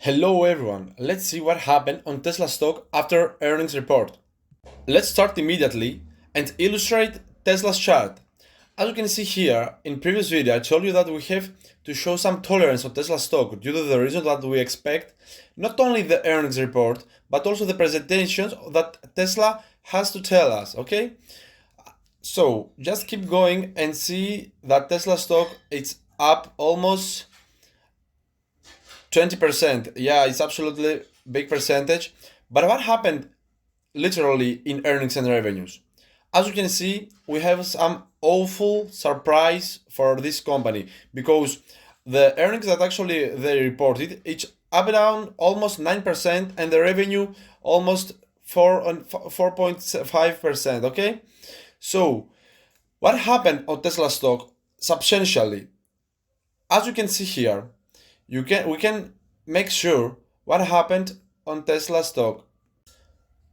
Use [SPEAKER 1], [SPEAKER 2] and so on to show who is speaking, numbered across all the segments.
[SPEAKER 1] Hello everyone, let's see what happened on Tesla stock after earnings report. Let's start immediately and illustrate Tesla's chart. As you can see here, in previous video I told you that we have to show some tolerance on Tesla stock due to the reason that we expect not only the earnings report but also the presentations that Tesla has to tell us, okay? So just keep going and see that Tesla stock it's up almost 20%. Yeah, it's absolutely big percentage. But what happened literally in earnings and revenues? As you can see, we have some awful surprise for this company because the earnings that actually they reported, it's up down almost 9% and the revenue almost 4.5%. Okay, so what happened on Tesla stock substantially? As you can see here, we can make sure what happened on Tesla stock.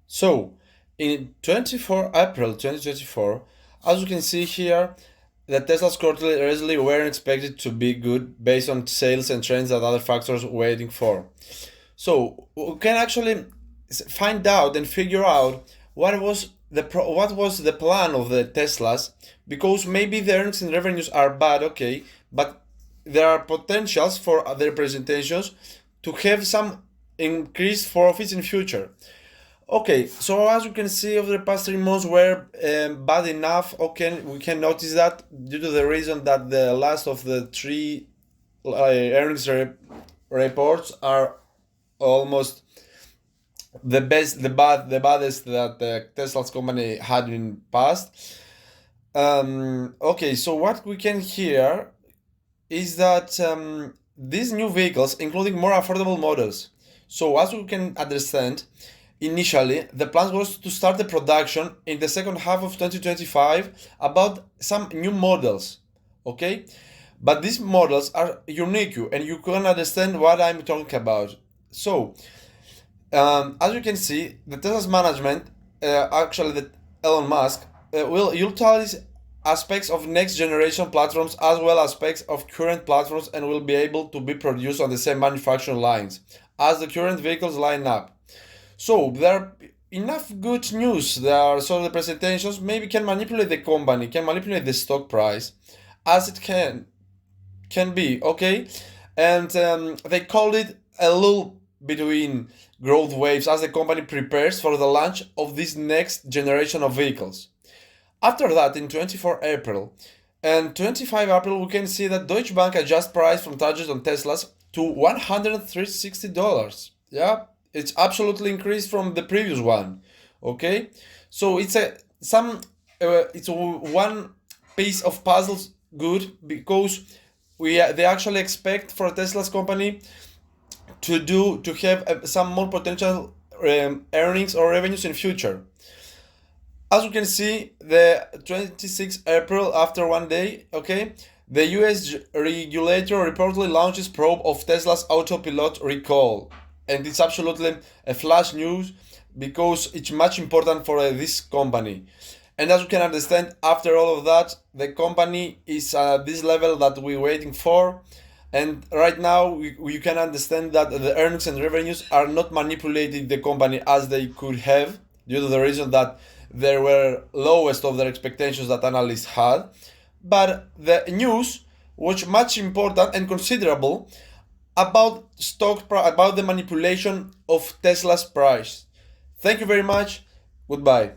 [SPEAKER 1] So in 24 April 2024, as you can see here, the Tesla's quarterly results weren't expected to be good based on sales and trends that other factors were waiting for. So we can actually find out and figure out what was the plan of the Teslas, because maybe the earnings and revenues are bad, okay, but there are potentials for their presentations to have some increased profits in future. Okay, so as you can see, over the past 3 months were bad enough. Okay, we can notice that due to the reason that the last of the three earnings reports are almost the baddest that the Tesla's company had in past. Okay, so what we can hear is that these new vehicles, including more affordable models. So as we can understand, initially the plan was to start the production in the second half of 2025 about some new models, okay? But these models are unique and you can understand what I'm talking about. So as you can see, the Tesla's management, actually the Elon Musk, will utilize aspects of next generation platforms as well as aspects of current platforms and will be able to be produced on the same manufacturing lines as the current vehicles line up. So there are enough good news. There are sort of the presentations maybe can manipulate the company, can manipulate the stock price as it can be, okay? And they called it a lull between growth waves as the company prepares for the launch of this next generation of vehicles. After that, in 24 April and 25 April, we can see that Deutsche Bank adjust price from targets on Teslas to $160. Yeah, it's absolutely increased from the previous one. Okay, so it's one piece of puzzles good because they actually expect for Tesla's company to have some more potential earnings or revenues in future. As you can see, the 26th April, after one day, okay, the US regulator reportedly launches probe of Tesla's autopilot recall. And it's absolutely a flash news because it's much important for this company. And as you can understand, after all of that, the company is at this level that we're waiting for. And right now, you can understand that the earnings and revenues are not manipulating the company as they could have due to the reason that they were lowest of their expectations that analysts had. But the news was much important and considerable about about the manipulation of Tesla's price. Thank you very much. Goodbye.